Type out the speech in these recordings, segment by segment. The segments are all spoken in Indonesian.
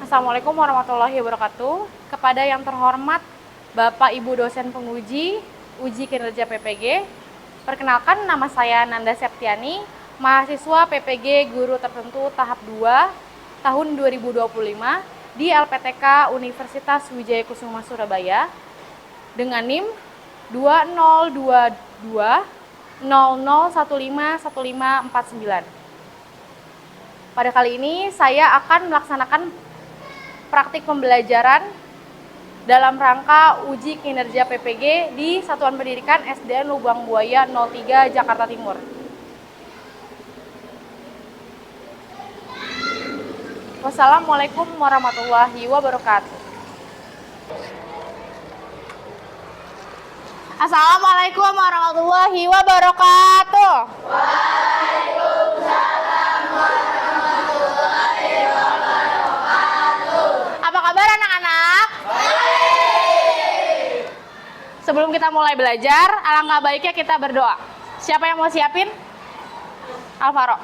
Assalamualaikum warahmatullahi wabarakatuh. Kepada yang terhormat Bapak Ibu dosen penguji uji kinerja PPG, perkenalkan nama saya Nanda Septiani, mahasiswa PPG Guru Tertentu tahap 2 tahun 2025 di LPTK Universitas Wijaya Kusuma Surabaya dengan NIM 202200151549. Pada kali ini saya akan melaksanakan praktik pembelajaran dalam rangka uji kinerja PPG di Satuan Pendidikan SDN Lubang Buaya 03 Jakarta Timur. Wassalamualaikum warahmatullahi wabarakatuh. Assalamualaikum warahmatullahi wabarakatuh. Waalaikumsalam warahmatullahi wabarakatuh. Apa kabar anak-anak? Baik. Sebelum kita mulai belajar, alangkah baiknya kita berdoa. Siapa yang mau siapin? Alvaro.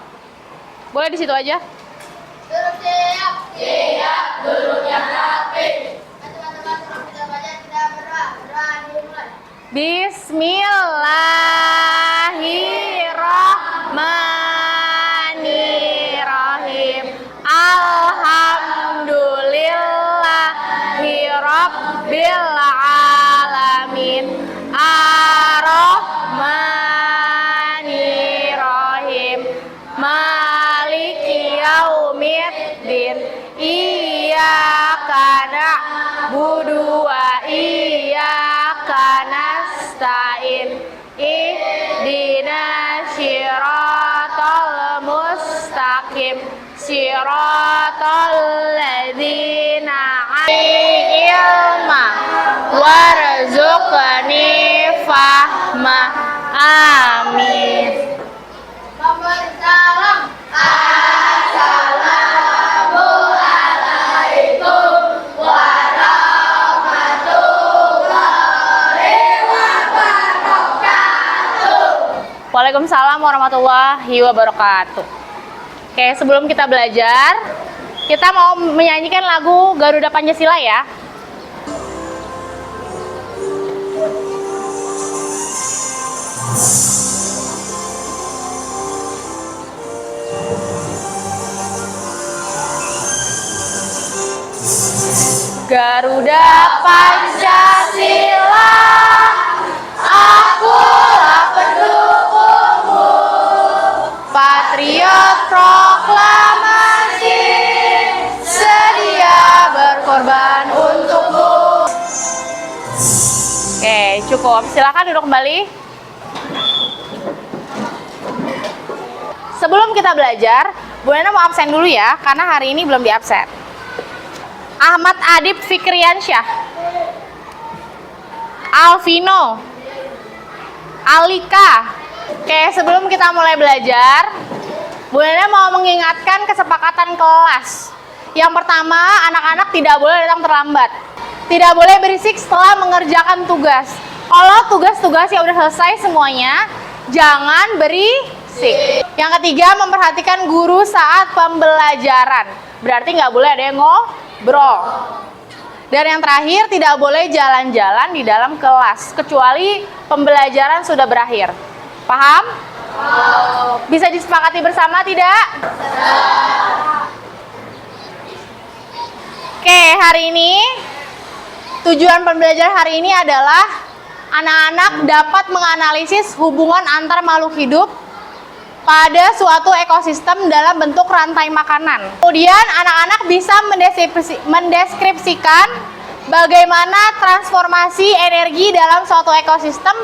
Boleh di situ aja? Duduk siap. Siap, duduk yang rapi. Teman-teman, sebelum kita baca, kita berdoa. Berdoa dimulai. Bismillahirrahmanirrahim. Alhamdulillahirabbil alamin. Ar-Rahmanirrahim. Maliki yaumiddin. Iyyaka na'budu wa iyyaka nasta'in. Ihdinas siratal mustaqim. Siratal ladzina ilma warzuqni fahma. Amin. Nomor salam. Assalamualaikum warahmatullahi wabarakatuh. Waalaikumsalam warahmatullahi wabarakatuh. Oke, sebelum kita belajar, kita mau menyanyikan lagu Garuda Pancasila ya. Garuda Pancasila, akulah pendukungmu, patriot proklamasi, sedia berkorban untukmu. Oke, cukup. Silakan duduk kembali. Sebelum kita belajar, Bu Nana mau absen dulu ya, karena hari ini belum diabsen. Ahmad Adib Fikriansyah, Alvino, Alika. Oke, sebelum kita mulai belajar, Bu Nana mau mengingatkan kesepakatan kelas. Yang pertama, anak-anak tidak boleh datang terlambat. Tidak boleh berisik setelah mengerjakan tugas. Kalau tugas-tugasnya udah selesai semuanya, jangan berisik. Yang ketiga, memperhatikan guru saat pembelajaran. Berarti nggak boleh ada yang ngobrol. Dan yang terakhir, tidak boleh jalan-jalan di dalam kelas, kecuali pembelajaran sudah berakhir. Paham? Bisa disepakati bersama tidak? Oke, hari ini tujuan pembelajaran hari ini adalah anak-anak dapat menganalisis hubungan antar makhluk hidup pada suatu ekosistem dalam bentuk rantai makanan. Kemudian anak-anak bisa mendeskripsikan bagaimana transformasi energi dalam suatu ekosistem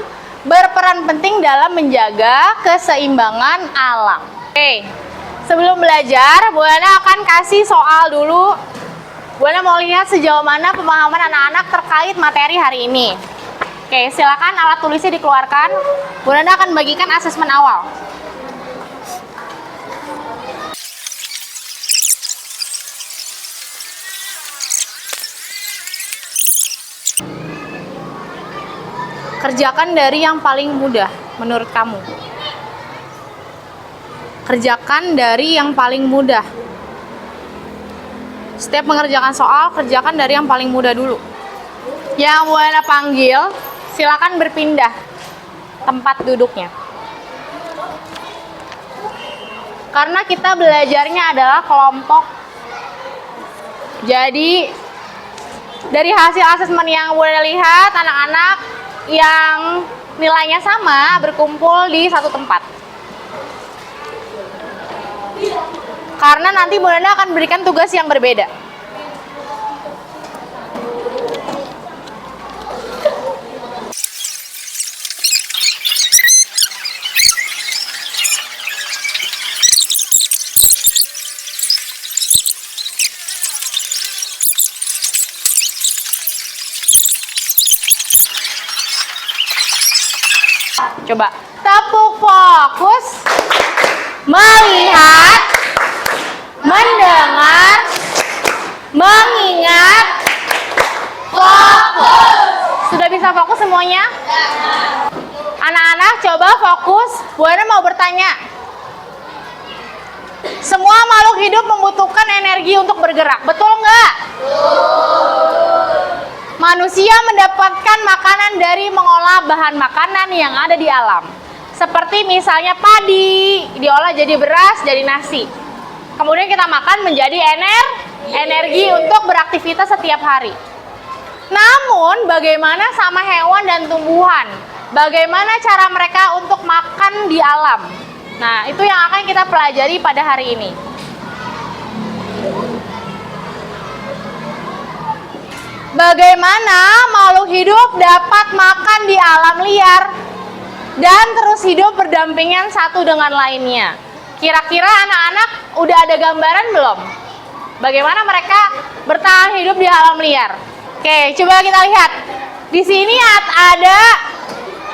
berperan penting dalam menjaga keseimbangan alam. Oke, sebelum belajar, Bu Nana akan kasih soal dulu. Bu Nana mau lihat sejauh mana pemahaman anak-anak terkait materi hari ini. Oke, silakan alat tulisnya dikeluarkan. Bu Nana akan bagikan asesmen awal. Kerjakan dari yang paling mudah menurut kamu. Kerjakan dari yang paling mudah. Setiap mengerjakan soal, kerjakan dari yang paling mudah dulu. Yang Bu Ena panggil, silakan berpindah tempat duduknya. Karena kita belajarnya adalah kelompok. Jadi, dari hasil asesmen yang Bu Ena lihat, anak-anak yang nilainya sama berkumpul di satu tempat. Karena nanti Bu Ena akan berikan tugas yang berbeda. Coba tepuk fokus, melihat, mendengar, mengingat, fokus. Sudah bisa fokus semuanya? Anak-anak coba fokus. Bu Ena mau bertanya. Semua makhluk hidup membutuhkan energi untuk bergerak, betul nggak? Manusia mendapatkan makanan dari mengolah bahan makanan yang ada di alam. Seperti misalnya padi, diolah jadi beras, jadi nasi. Kemudian kita makan menjadi energi untuk beraktivitas setiap hari. Namun, bagaimana sama hewan dan tumbuhan? Bagaimana cara mereka untuk makan di alam? Nah, itu yang akan kita pelajari pada hari ini. Bagaimana makhluk hidup dapat makan di alam liar dan terus hidup berdampingan satu dengan lainnya? Kira-kira anak-anak udah ada gambaran belum? Bagaimana mereka bertahan hidup di alam liar? Oke, coba kita lihat. Di sini ada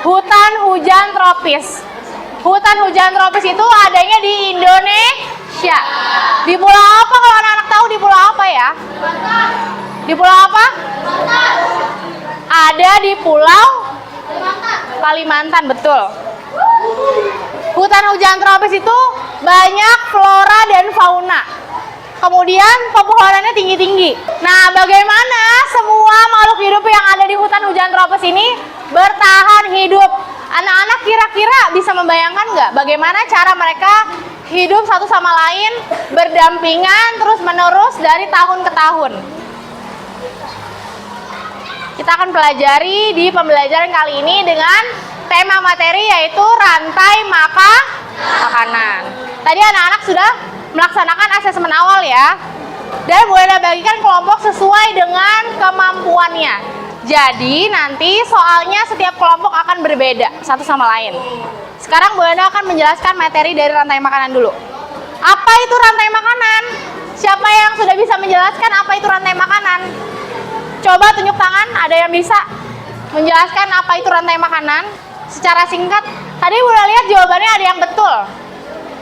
hutan hujan tropis. Hutan hujan tropis itu adanya di Indonesia. Di pulau apa kalau anak-anak tahu di pulau apa ya? Di pulau apa? Ada di pulau Kalimantan, betul. Hutan hujan tropis itu banyak flora dan fauna. Kemudian pepohonannya tinggi-tinggi. Nah, bagaimana semua makhluk hidup yang ada di hutan hujan tropis ini bertahan hidup? Anak-anak kira-kira bisa membayangkan nggak bagaimana cara mereka hidup satu sama lain berdampingan terus-menerus dari tahun ke tahun? Kita akan pelajari di pembelajaran kali ini dengan tema materi yaitu rantai makanan. Tadi anak-anak sudah melaksanakan asesmen awal ya. Dan Bu Ena bagikan kelompok sesuai dengan kemampuannya. Jadi nanti soalnya setiap kelompok akan berbeda satu sama lain. Sekarang Bu Ena akan menjelaskan materi dari rantai makanan dulu. Apa itu rantai makanan? Siapa yang sudah bisa menjelaskan apa itu rantai makanan? Coba tunjuk tangan, ada yang bisa menjelaskan apa itu rantai makanan secara singkat. Tadi Bu Ena lihat jawabannya ada yang betul.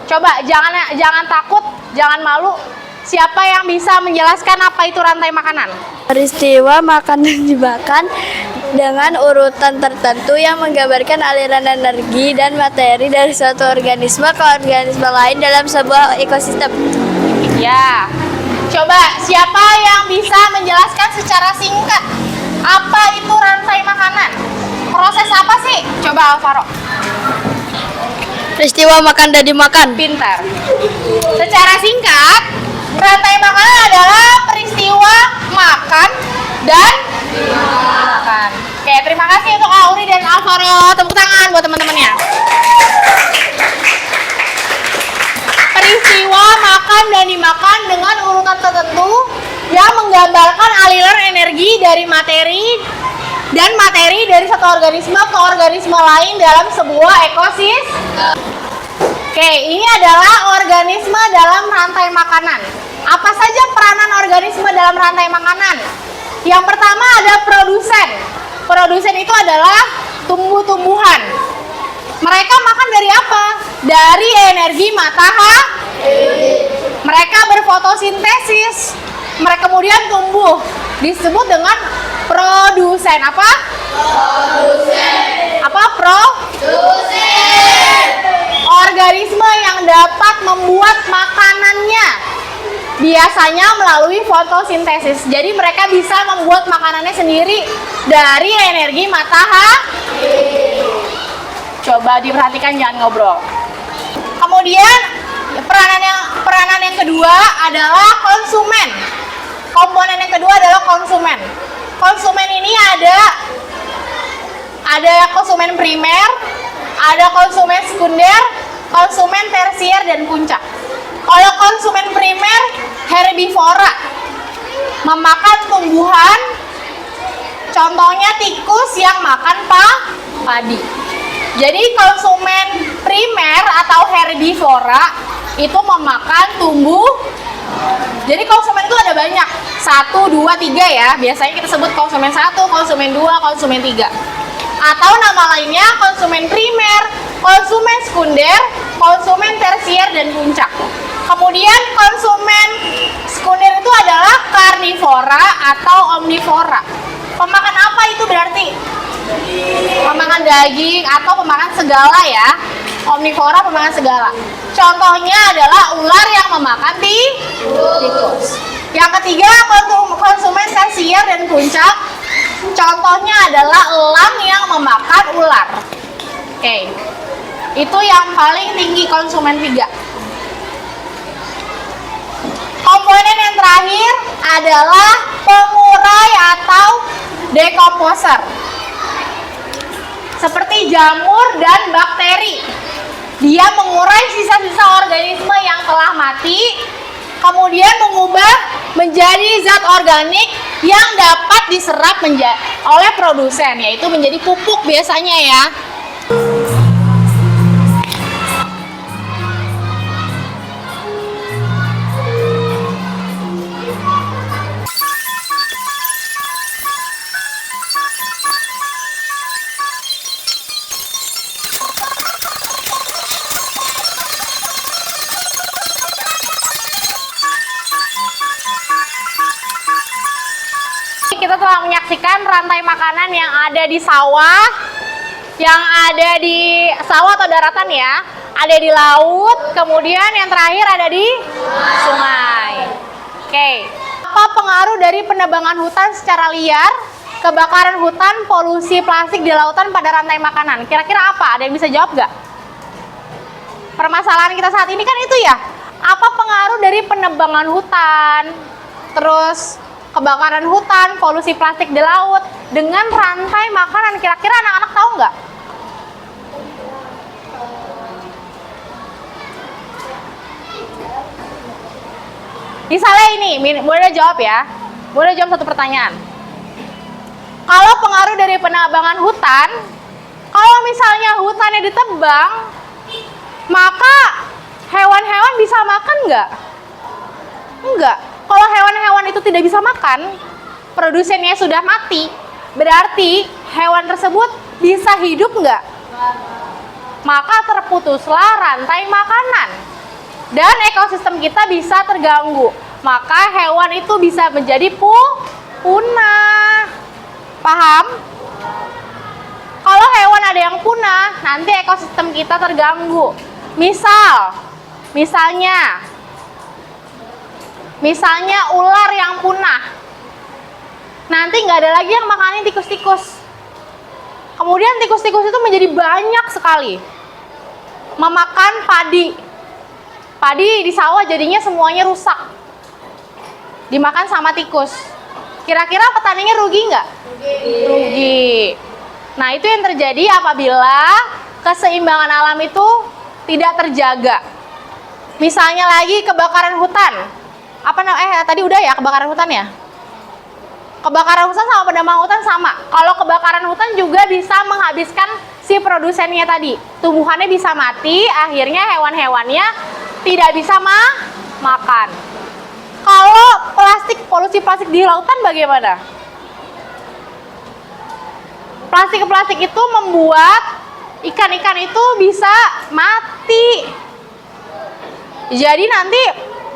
Coba jangan takut, jangan malu. Siapa yang bisa menjelaskan apa itu rantai makanan? Peristiwa makan dan dimakan dengan urutan tertentu yang menggambarkan aliran energi dan materi dari suatu organisme ke organisme lain dalam sebuah ekosistem. Ya, coba siapa yang bisa menjelaskan secara singkat apa itu rantai makanan? Proses apa sih? Coba Alvaro. Peristiwa makan dan dimakan. Pintar. Secara singkat, rantai makanan adalah peristiwa makan dan dimakan. Oke, terima kasih untuk Auri dan Alvaro. Tepuk tangan buat teman-temannya. Peristiwa makan dan dimakan dengan urutan tertentu yang menggambarkan aliran energi dari materi dari satu organisme ke organisme lain dalam sebuah ekosistem. Oke, ini adalah organisme dalam rantai makanan. Apa saja peranan organisme dalam rantai makanan? Yang pertama ada produsen. Produsen itu adalah tumbuh-tumbuhan. Mereka makan dari apa? Dari energi matahari. Mereka berfotosintesis. Mereka kemudian tumbuh. Disebut dengan produsen. Apa? Produsen. Apa? Produsen. Organisme yang dapat membuat makanannya Biasanya melalui fotosintesis. Jadi mereka bisa membuat makanannya sendiri dari energi matahari. Coba diperhatikan, jangan ngobrol. Kemudian peranan yang kedua adalah konsumen. Komponen yang kedua adalah konsumen. Konsumen ini ada konsumen primer, ada konsumen sekunder, konsumen tersier, dan puncak. Kalau konsumen primer, herbivora, memakan tumbuhan, contohnya tikus yang makan padi. Jadi konsumen primer atau herbivora itu memakan tumbuh. Jadi konsumen itu ada banyak, 1, 2, 3 ya. Biasanya kita sebut konsumen 1, konsumen 2, konsumen 3. Atau nama lainnya konsumen primer, konsumen sekunder, konsumen tersier, dan puncak. Kemudian konsumen sekunder itu adalah karnivora atau omnivora. Pemakan apa itu berarti? Pemakan daging atau pemakan segala ya. Omnivora pemakan segala. Contohnya adalah ular yang memakan tikus. Yang ketiga konsumen tersier dan puncak. Contohnya adalah elang yang memakan ular. Oke. Itu yang paling tinggi konsumen 3. Komponen yang terakhir adalah pengurai atau dekomposer. Seperti jamur dan bakteri. Dia mengurai sisa-sisa organisme yang telah mati, kemudian mengubah menjadi zat organik yang dapat diserap oleh produsen, yaitu menjadi pupuk biasanya ya. Kita telah menyaksikan rantai makanan yang ada di sawah, atau daratan ya, ada di laut, kemudian yang terakhir ada di sungai. Oke. Apa pengaruh dari penebangan hutan secara liar, kebakaran hutan, polusi plastik di lautan pada rantai makanan? Kira-kira apa? Ada yang bisa jawab nggak? Permasalahan kita saat ini kan itu ya. Apa pengaruh dari penebangan hutan, terus kebakaran hutan, polusi plastik di laut dengan rantai makanan? Kira-kira anak-anak tahu nggak? Misalnya ini, boleh jawab ya. Boleh jawab satu pertanyaan. Kalau pengaruh dari penebangan hutan, kalau misalnya hutannya ditebang, maka hewan-hewan bisa makan nggak? Enggak. Kalau hewan-hewan itu tidak bisa makan, produsennya sudah mati, berarti hewan tersebut bisa hidup nggak? Maka terputuslah rantai makanan. Dan ekosistem kita bisa terganggu. Maka hewan itu bisa menjadi punah. Paham? Kalau hewan ada yang punah, nanti ekosistem kita terganggu. Misalnya ular yang punah, nanti nggak ada lagi yang makanin tikus-tikus. Kemudian tikus-tikus itu menjadi banyak sekali, memakan padi di sawah, jadinya semuanya rusak, dimakan sama tikus. Kira-kira petaninya rugi nggak? Rugi. Nah, itu yang terjadi apabila keseimbangan alam itu tidak terjaga. Misalnya lagi kebakaran hutan. Tadi udah ya kebakaran hutan ya? Kebakaran hutan sama penebangan hutan sama. Kalau kebakaran hutan juga bisa menghabiskan si produsennya tadi. Tumbuhannya bisa mati, akhirnya hewan-hewannya tidak bisa makan. Kalau polusi plastik di lautan bagaimana? Plastik itu membuat ikan-ikan itu bisa mati. Jadi nanti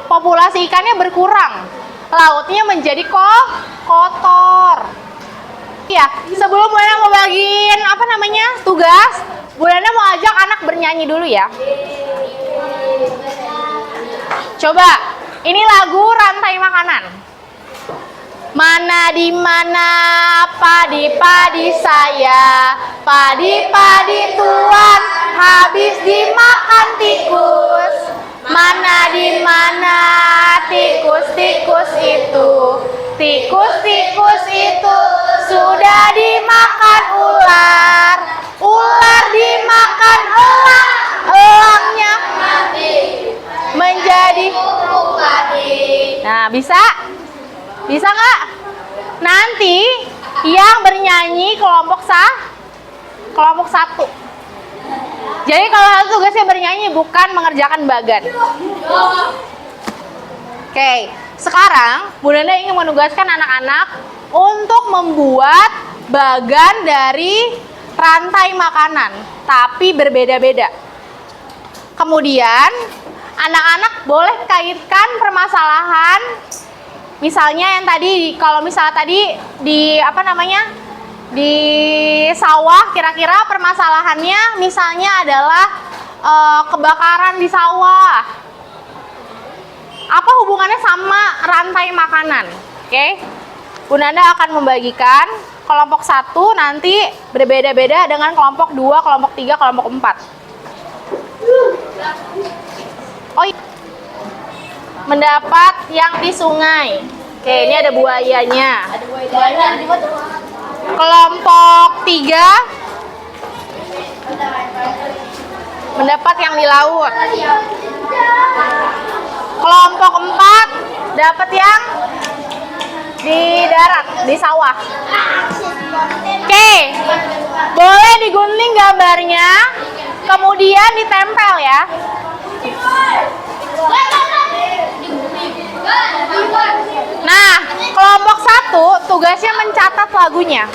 populasi ikannya berkurang, lautnya menjadi kotor. Ya, sebelum Bu Lena mau bagiin tugas, Bu Lena mau ajak anak bernyanyi dulu ya. Coba, Ini lagu rantai makanan. Mana di mana padi-padi saya, padi-padi tuan habis dimakan tikus. Mana di mana tikus-tikus itu, tikus-tikus itu sudah dimakan ular, ular dimakan elang, elangnya menjadi Nah, bisa? Bisa nggak? Nanti yang bernyanyi kelompok satu. Jadi kalau satu tugasnya bernyanyi, bukan mengerjakan bagan. Oke, sekarang Bu Nanda ingin menugaskan anak-anak untuk membuat bagan dari rantai makanan, tapi berbeda-beda. Kemudian anak-anak boleh kaitkan permasalahan, misalnya yang tadi, kalau misalnya tadi di di sawah, kira-kira permasalahannya misalnya adalah kebakaran di sawah. Apa hubungannya sama rantai makanan? Oke, Bu Nanda akan membagikan kelompok 1 nanti berbeda-beda dengan kelompok 2, kelompok 3, kelompok 4. Oh iya. Mendapat yang di sungai. Oke, ini ada buayanya. Kelompok 3 mendapat yang di laut. Kelompok 4 dapat yang di darat, di sawah. Oke, boleh digunting gambarnya, kemudian ditempel ya. Nah, kelompok 1 tugasnya mencatat lagunya.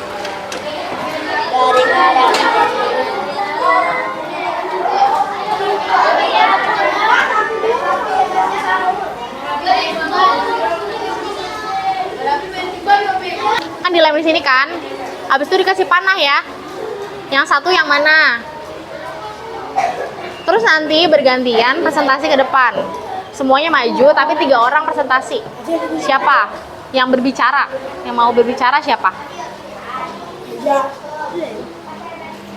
Kan dilem di sini kan? Habis itu dikasih panah ya. Yang satu yang mana? Terus nanti bergantian presentasi ke depan. Semuanya maju, tapi 3 orang presentasi. Siapa yang berbicara? Yang mau berbicara siapa?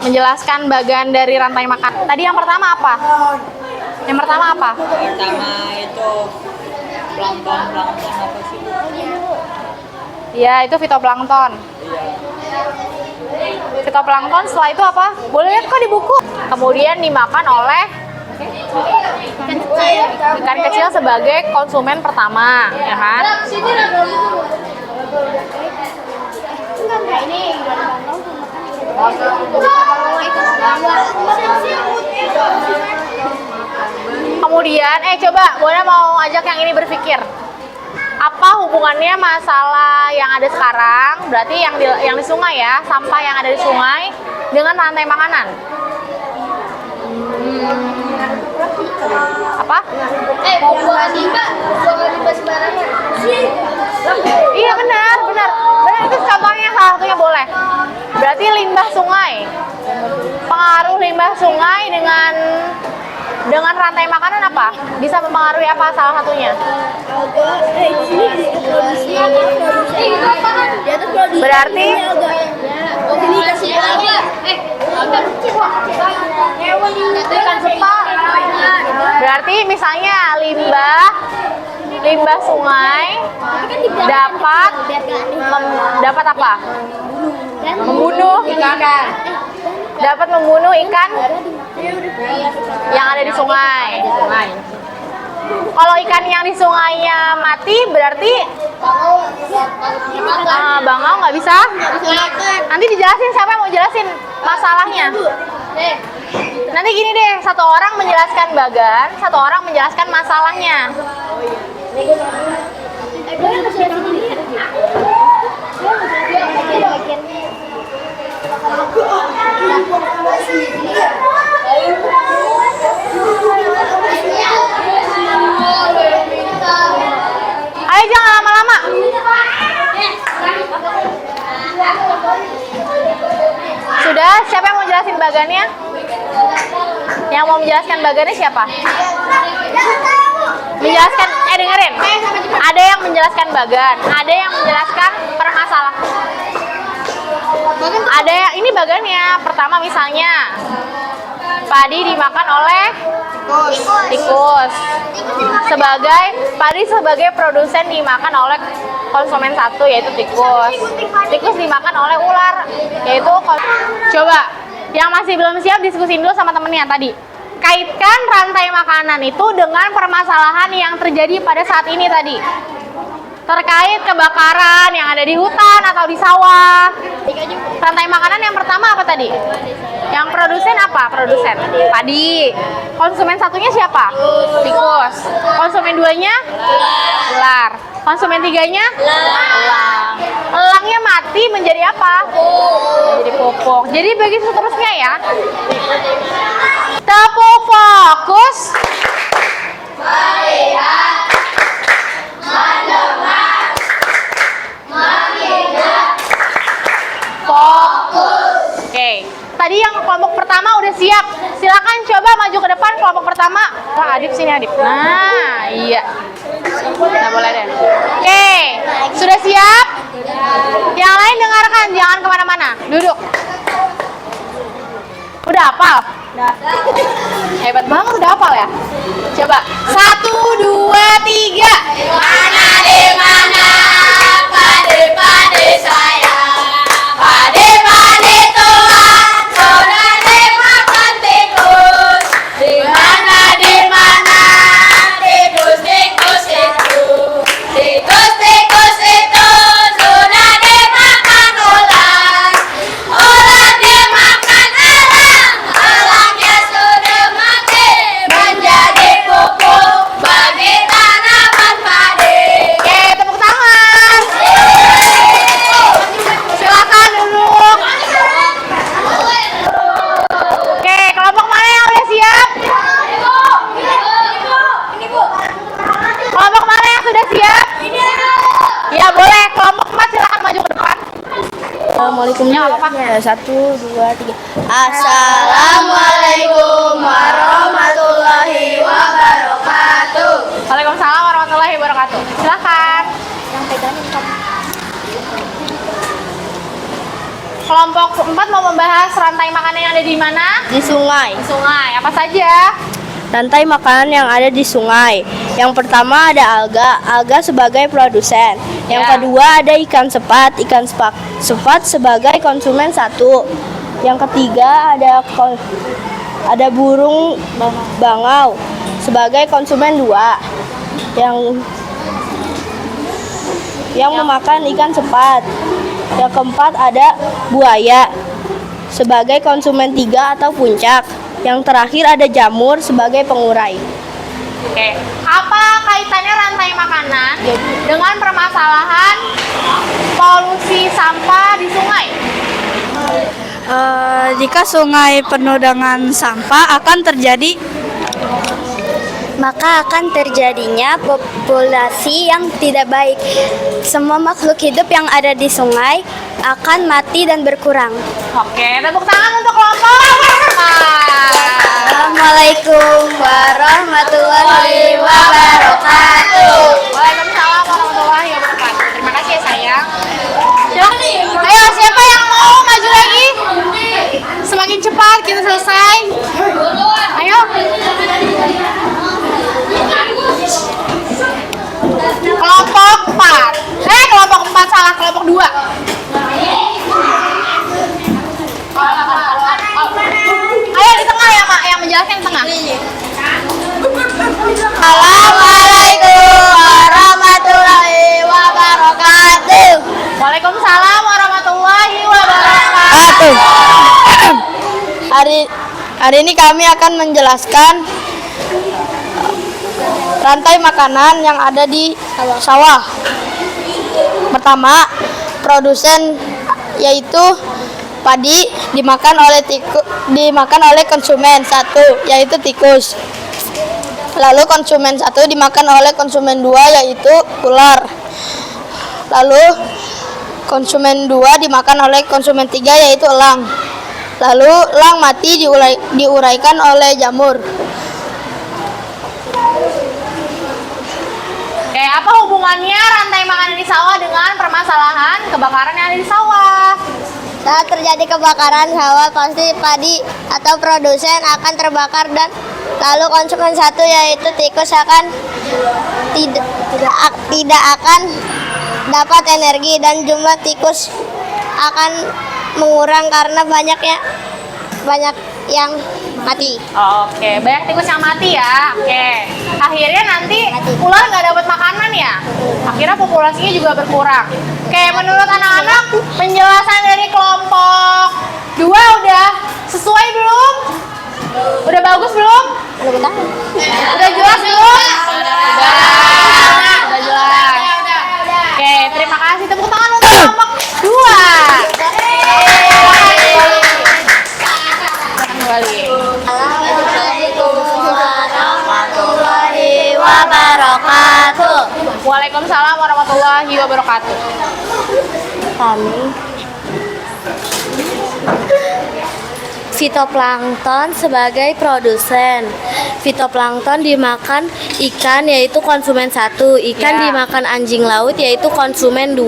Menjelaskan bagian dari rantai makan. Tadi yang pertama apa? Yang pertama apa? Pertama itu plankton apa sih? Ya, itu fitoplankton. Fitoplankton setelah itu apa? Boleh lihat kok di buku. Kemudian dimakan oleh ikan kecil sebagai konsumen pertama, ya kan? Kemudian, coba, Bona mau ajak yang ini berpikir. Apa hubungannya masalah yang ada sekarang, berarti yang di sungai ya, sampah yang ada di sungai dengan rantai makanan? Apa? Buang limbah sembarangan. Iya benar itu contohnya, salah satunya boleh. Berarti limbah sungai, pengaruh limbah sungai dengan rantai makanan apa? Bisa mempengaruhi apa salah satunya? Berarti berarti misalnya limbah sungai dapat apa? Membunuh ikan. Dapat membunuh ikan yang ada di sungai. Kalau ikan yang di sungainya mati, berarti bangau nggak bisa. Nanti dijelasin, siapa yang mau jelasin masalahnya? Nanti gini deh, satu orang menjelaskan bagan, satu orang menjelaskan masalahnya. Ayo jangan lama-lama. Sudah, siapa yang mau jelasin bagannya? Yang mau menjelaskan bagannya siapa? Menjelaskan, Dengerin. Ada yang menjelaskan bagan, ada yang menjelaskan permasalahan. Ada yang ini bagannya. Pertama misalnya padi dimakan oleh tikus. Padi sebagai produsen dimakan oleh konsumen satu yaitu tikus. Tikus dimakan oleh ular yaitu coba yang masih belum siap diskusin dulu sama temennya tadi. Kaitkan rantai makanan itu dengan permasalahan yang terjadi pada saat ini tadi. Terkait kebakaran yang ada di hutan atau di sawah. Rantai makanan yang pertama apa tadi? Yang produsen apa? Produsen padi. Konsumen satunya siapa? Tikus. Konsumen duanya? Ular. Konsumen tiganya? Elang. Elangnya mati menjadi apa? Menjadi pupuk. Jadi begitu seterusnya ya. Tepuk fokus. Melihat, mendengar, mengingat, Fokus. Oke. Tadi yang kelompok pertama udah siap. Silakan coba maju ke depan kelompok pertama. Wah, Adip sini Adip. Nah, iya. Nah, boleh deh. Oke. Sudah siap? Yang lain dengarkan, jangan kemana-mana. Duduk. Udah hafal? Hebat banget udah hafal ya? Coba. 1, 2, 3. di mana padi-padi saya, padi-padi Tuhan sudah dimakan tikus. Di mana tikus-tikus itu, tikus-tikus itu sudah dimakan ular. Ular dimakan elang, elangnya sudah mati menjadi pupuk bagi tanaman padi. Oke, tepuk tangan. Silakan duduk. Oke, kelompok mana yang udah siap? Kelompok mana yang sudah siap? Ya boleh, kelompok 4 silakan maju ke depan. Assalamualaikumnya apa? 1, 2, 3. Assalamualaikum warahmatullahi wabarakatuh. Waalaikumsalam warahmatullahi wabarakatuh. Silakan. Kelompok 4 mau membahas rantai makanan yang ada di mana? Di sungai. Di sungai. Apa saja? Rantai makanan yang ada di sungai. Yang pertama ada alga sebagai produsen. Yang Ya. kedua ada ikan sepat sebagai konsumen satu. Yang ketiga ada burung bangau sebagai konsumen dua. Yang memakan ikan sepat. Yang keempat ada buaya sebagai konsumen 3 atau puncak. Yang terakhir ada jamur sebagai pengurai. Oke. Apa kaitannya rantai makanan dengan permasalahan polusi sampah di sungai? Jika sungai penuh dengan sampah Maka akan terjadinya populasi yang tidak baik. Semua makhluk hidup yang ada di sungai akan mati dan berkurang. Oke, tepuk tangan untuk kelompok. Assalamualaikum warahmatullahi wabarakatuh. Waalaikumsalam warahmatullahi wabarakatuh. Terima kasih ya sayang. Ayo, siapa yang mau maju lagi? Semakin cepat kita selesai. Ayo. Kelompok 4. Kelompok 4 salah, kelompok 2. Ayo di tengah ya, Mak, yang menjelaskan di tengah. Assalamualaikum warahmatullahi wabarakatuh. Waalaikumsalam warahmatullahi wabarakatuh. Hari ini kami akan menjelaskan rantai makanan yang ada di sawah. Pertama, produsen yaitu padi dimakan oleh konsumen satu yaitu tikus. Lalu konsumen satu dimakan oleh konsumen dua yaitu ular. Lalu konsumen dua dimakan oleh konsumen tiga yaitu elang. Lalu elang mati diuraikan oleh jamur. apa hubungannya rantai makanan di sawah dengan permasalahan kebakaran yang ada di sawah? Saat terjadi kebakaran sawah, pasti padi atau produsen akan terbakar dan lalu konsumen satu yaitu tikus akan tidak akan dapat energi dan jumlah tikus akan mengurang karena banyak yang mati. Oke, banyak tikus yang mati ya. Oke, akhirnya nanti ular nggak dapat makanan ya. Akhirnya populasinya juga berkurang. Oke, menurut anak-anak penjelasan dari kelompok 2 udah sesuai belum? Udah bagus belum? Udah jelas belum? Udah jelas. Oke, terima kasih. Tepuk tangan untuk kelompok 2. Waalaikumsalam warahmatullahi wabarakatuh. Fitoplankton sebagai produsen. Fitoplankton dimakan ikan yaitu konsumen 1, ikan dimakan anjing laut yaitu konsumen 2.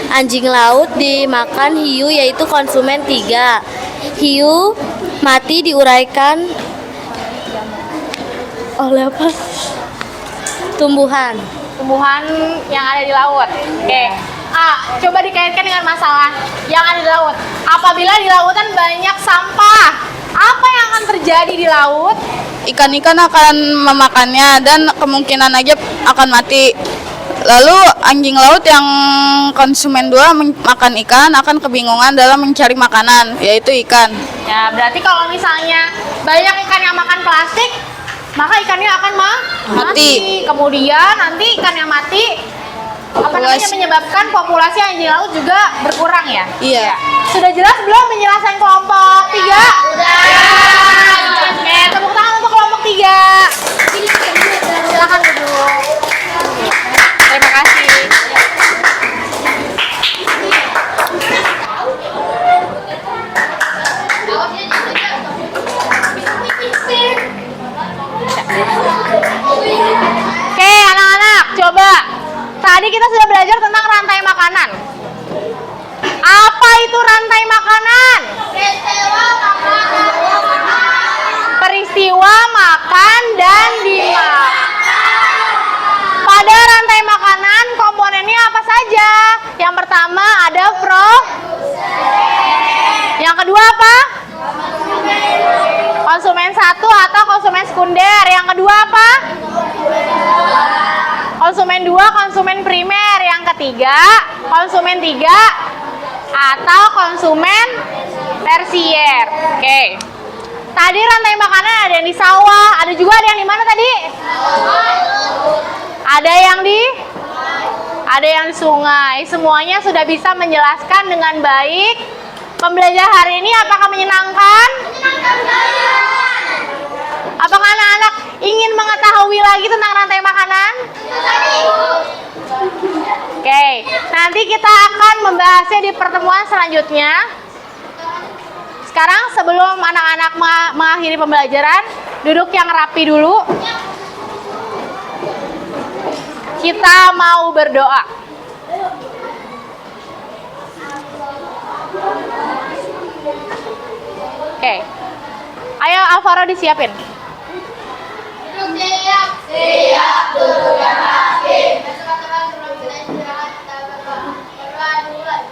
Anjing laut dimakan hiu yaitu konsumen 3. Hiu mati diuraikan oleh apa? Tumbuhan Yang ada di laut. Oke. Coba dikaitkan dengan masalah yang ada di laut. Apabila di lautan banyak sampah, apa yang akan terjadi di laut? Ikan-ikan akan memakannya dan kemungkinan aja akan mati. Lalu anjing laut yang konsumen 2 makan ikan akan kebingungan dalam mencari makanan, yaitu ikan. Ya, berarti kalau misalnya banyak ikan yang makan plastik, maka ikannya akan mati. Kemudian nanti ikan yang mati menyebabkan populasi anjing laut juga berkurang ya? Iya. Sudah jelas belum penjelasan kelompok 3? Udah. Oke, tepuk tangan untuk kelompok 3. Silakan duduk. Terima kasih. Oke, anak-anak, coba. Tadi kita sudah belajar tentang rantai makanan. Apa itu rantai makanan? Peristiwa makan dan dimakan. Pada rantai makanan, komponennya apa saja? Yang pertama ada Yang kedua apa? Konsumen 1 atau konsumen sekunder. Yang kedua apa? Konsumen 2, konsumen primer. Yang ketiga, konsumen 3 atau konsumen tersier. Oke. Tadi rantai makanan ada yang di sawah, ada juga ada yang di mana tadi? Ada yang di sungai. Semuanya sudah bisa menjelaskan dengan baik. Pembelajaran hari ini apakah menyenangkan? Apakah anak-anak ingin mengetahui lagi tentang rantai makanan? Oke, nanti kita akan membahasnya di pertemuan selanjutnya. Sekarang sebelum anak-anak mengakhiri pembelajaran, duduk yang rapi dulu. Kita mau berdoa. Oke. Ayo Alvaro disiapin. Siap, duduk yang rapi. Teman-teman sebelum kita istirahat, kita berdoa dulu.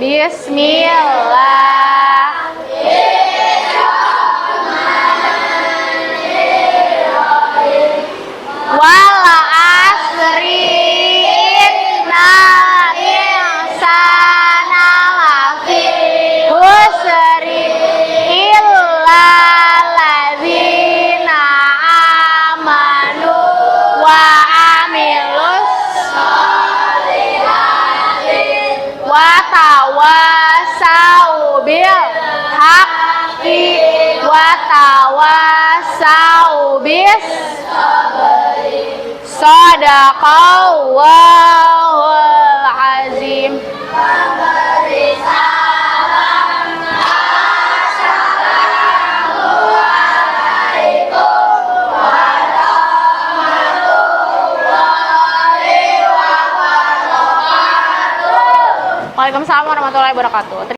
Bismillah. Wala asri innal insana lafi khusri illa ladzina amanu wa amilus wa tawasau bil haqqi wa tawasau bis Sadaqallahul azim. Waalaikumsalam warahmatullahi wabarakatuh.